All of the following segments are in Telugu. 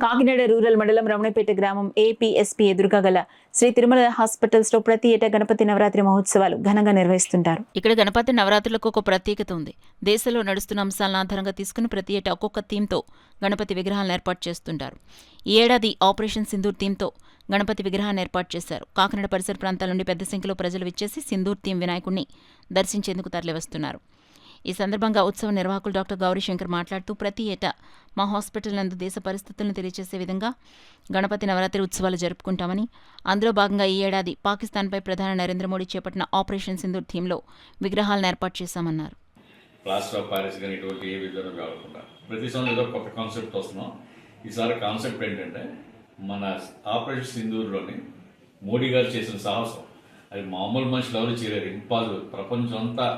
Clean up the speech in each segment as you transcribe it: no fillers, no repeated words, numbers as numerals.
కాకినాడ రూరల్ మండలం రమణపేట గ్రామం ఏపీఎస్పీ ఎదురుగా గల శ్రీ తిరుమల హాస్పిటల్స్ లో ప్రతి ఏటా గణపతి నవరాత్రి మహోత్సవాలు ఘనంగా నిర్వహిస్తుంటారు. ఇక్కడ గణపతి నవరాత్రులకు ఒక ప్రత్యేకత ఉంది. దేశంలో నడుస్తున్న అంశాలను ఆధారంగా తీసుకుని ప్రతి ఏటా ఒక్కొక్క థీమ్తో గణపతి విగ్రహాలను ఏర్పాటు చేస్తుంటారు. ఈ ఏడాది ఆపరేషన్ సింధూర్ థీమ్తో గణపతి విగ్రహాన్ని ఏర్పాటు చేశారు. కాకినాడ పరిసర ప్రాంతాల నుండి పెద్ద సంఖ్యలో ప్రజలు విచ్చేసి సింధూర్ థీమ్ వినాయకుడిని దర్శించేందుకు తరలివస్తున్నారు. ఈ సందర్భంగా ఉత్సవ నిర్వాహకులు డాక్టర్ గౌరీశంకర్ మాట్లాడుతూ ప్రతి ఏటా మా హాస్పిటల్ నందు దేశ పరిస్థితులను తెలియజేసే విధంగా గణపతి నవరాత్రి ఉత్సవాలు జరుపుకుంటామని, అందులో భాగంగా ఈ ఏడాది పాకిస్తాన్పై ప్రధాని నరేంద్ర మోడీ చేపట్టిన ఆపరేషన్ సింధూర్ థీమ్లో విగ్రహాలను ఏర్పాటు చేశామన్నారు. ప్లాస్టర్ ఆఫ్ ప్యారిస్ కానీ ఇటువంటి ఏ విధంగా కాకుండా ప్రతి సంవత్సరం ఏదో కొత్త కాన్సెప్ట్ వస్తున్నాం. ఈసారి కాన్సెప్ట్ ఏంటంటే మన ఆపరేషన్ సింధూర్లోని మోడీ గారు చేసిన సాహసం అది మామూలు మనుషులు ఎవరు చేయలేరు. ఇంపాసిబుల్, ప్రపంచం అంతా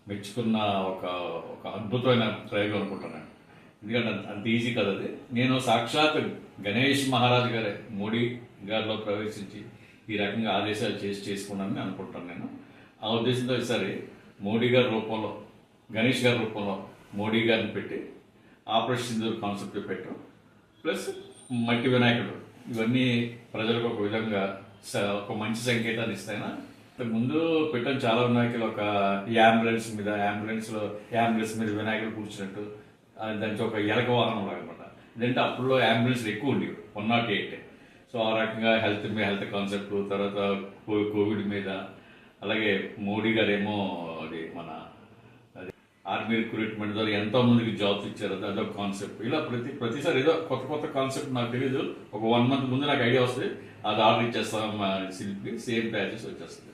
మెచ్చుకున్న ఒక ఒక అద్భుతమైన ప్రయోగం అనుకుంటున్నాను. ఎందుకంటే అంత ఈజీ కదా అది. నేను సాక్షాత్ గణేష్ మహారాజ్ గారే మోడీ గారిలో ప్రవేశించి ఈ రకంగా ఆదేశాలు చేసుకున్నానని అనుకుంటాను. నేను ఆ ఉద్దేశంతో ఈసారి మోడీ గారి రూపంలో, గణేష్ గారి రూపంలో మోడీ గారిని పెట్టి ఆపరేషన్ సింధూర్ కాన్సెప్ట్ పెట్టడం, ప్లస్ మట్టి వినాయకుడు, ఇవన్నీ ప్రజలకు ఒక విధంగా ఒక మంచి సంకేతాన్ని ఇస్తాయన. ముందు పెట్టడం చాలా వినాయకులు ఒక అంబులెన్స్ మీద వినాయకులు కూర్చున్నట్టు, దానికి ఒక ఎలక వాహనం లాగనమాట. ఇదంటే అప్పుడులో అంబులెన్స్ ఎక్కువ ఉండేవి, 108. సో ఆ రకంగా హెల్త్ కాన్సెప్ట్, తర్వాత కోవిడ్ మీద, అలాగే మోడీ గారేమో అది మన ఆర్మీ రిక్రూట్మెంట్ ద్వారా ఎంతో మందికి జాబ్స్ ఇచ్చారు, అదొక కాన్సెప్ట్. ఇలా ప్రతిసారి ఏదో కొత్త కాన్సెప్ట్ నాకు తెలియదు. ఒక 1 month ముందు నాకు ఐడియా వస్తుంది, అది ఆర్డర్ ఇచ్చేస్తాం శిల్పి, సేమ్ ప్యాచెస్ వచ్చేస్తుంది.